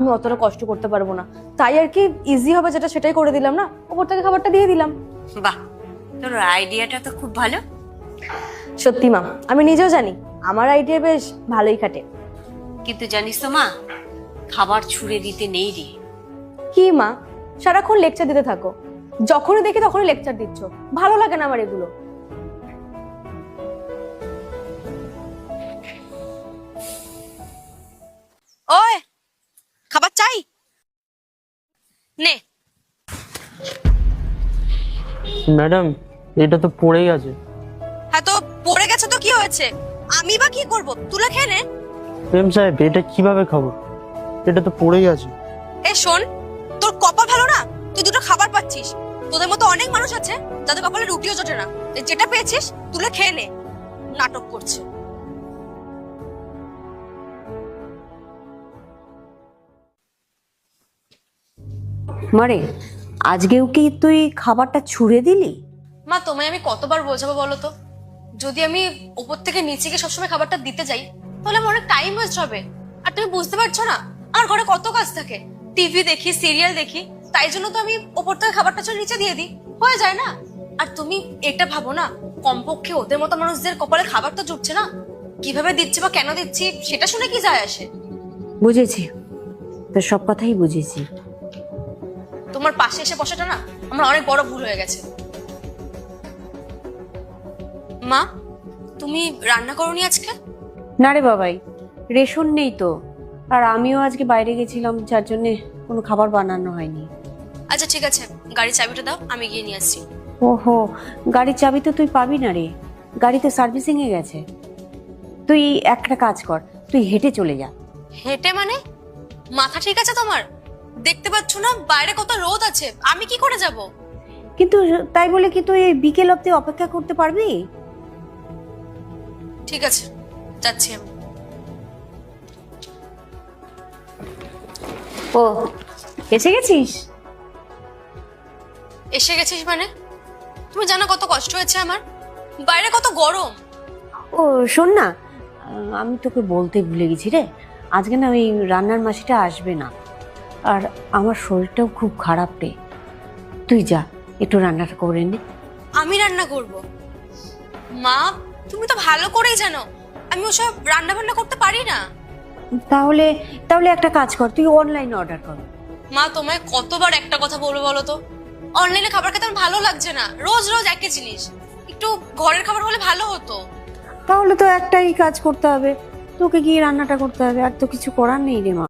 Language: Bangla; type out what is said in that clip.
আমি অতটা কষ্ট করতে পারবো না, তাই আর কি ইজি হবে যেটা সেটাই করে দিলাম না, ওপর থেকে খাবারটা দিয়ে দিলাম। বাহ, তোর আইডিয়াটা তো খুব ভালো। সত্যি মা, আমি নিজেও জানি আমার আইডিয়া বেশ ভালোই খাটে। কিন্তু জানিস তো মা, খাবার ছুঁড়ে দিতে নেই রে। কি মা, সারাক্ষণ লেকচার দিতে থাকো, যখনই দেখি তখনই লেকচার দিচ্ছ, ভালো লাগে না আমার এগুলো। ওই, খাবার চাই নে। ম্যাডাম, এটা তো পড়েই আছে। হ্যাঁ তো পড়ে গেছে তো কি হয়েছে, আমি বা কি করব, তুলে খেয়ে নে। প্রেম সাহেব, এটা কিভাবে খাবো? এটা তো পড়েই আছে। এ শোন, তোর কপাল ভালো না, তুই দুটো খাবার পাচ্ছিস। তোদের মতো অনেক মানুষ আছে যাদের কপালে রুটিও জোটে না। তাই যেটা পেয়েছিস তুলে খেয়ে নে। নাটক করছে। মারে, আজকেও কি তুই খাবারটা ছুঁড়ে দিলি? মা, তোমায় আমি কতবার বোঝাবো বলো তো, যদি আমি উপর থেকে নিচে গিয়ে সবসময় খাবারটা দিতে যাই তাহলে আমার অনেক টাইম ওয়েস্ট হবে। আর তুমি বুঝতে পারছো না আমার ঘরে কত কাজ থাকে, টিভি দেখি, সিরিয়াল দেখি, তাই জন্য তো আমি উপর থেকে খাবারটা চলে নিচে দিয়ে দিই, হয়ে যায় না। আর তুমি এটা ভাবো না, কমপক্ষে ওদের মতো মানুষদের কপালে খাবার তো জুটছে না, কিভাবে দিচ্ছি বা কেন দিচ্ছি সেটা শুনে কি যায় আসে। বুঝেছি, তোর সব কথাই বুঝেছি। তোমার পাশে এসে বসাটা না আমার অনেক বড় ভুল হয়ে গেছে। মা, তুমি রান্না করোনি আজকে? না রে বাবাই, রেশন নেই তো, আর আমিও আজকে বাইরে গেছিলাম, যার জন্য কোনো খাবার বানানো হয়নি। আচ্ছা ঠিক আছে, গাড়ির চাবিটা দাও, আমি গিয়ে নিয়ে আসছি। ওহো, গাড়ির চাবি তো তুই পাবি না রে, গাড়ি তো সার্ভিসিং এ গেছে। তুই একটা কাজ কর, তুই হেঁটে চলে যা। হেঁটে মানে? মাথা ঠিক আছে তোমার? দেখতে পাচ্ছ না বাইরে কত রোদ আছে, আমি কি করে যাব? কিন্তু তাই বলে কি তুই এই বিকেল অবধি অপেক্ষা করতে পারবি? ঠিক আছে, যাচ্ছি আমি। ও, এসে গেছিস? এসে গেছিস মানে? তুমি জানো কত কষ্ট হয়েছে আমার, বাইরে কত গরম। ও শোন না, আমি তোকে বলতে ভুলে গেছি রে, আজকে না ওই রান্নার মাসিটা আসবে না, আর আমার শরীরটাও খুব খারাপ রে। তুই যা, একটু রান্নাটা করে নে। আমি রান্না করব? মা, তুমি তো ভালো করেই জানো আমি ওসব রান্না বান্না করতে পারি না। তাহলে তাহলে একটা কাজ কর, তুই অনলাইনে অর্ডার কর। মা, তোমায় কতবার একটা কথা বলবো বলো তো, অনলাইনে খাবার খেতে আমার ভালো লাগছে না, রোজ রোজ একই জিনিস, একটু ঘরের খাবার হলে ভালো হতো। তাহলে তো একটাই কাজ করতে হবে, তোকে গিয়ে রান্নাটা করতে হবে, আর তো কিছু করার নেই রে মা।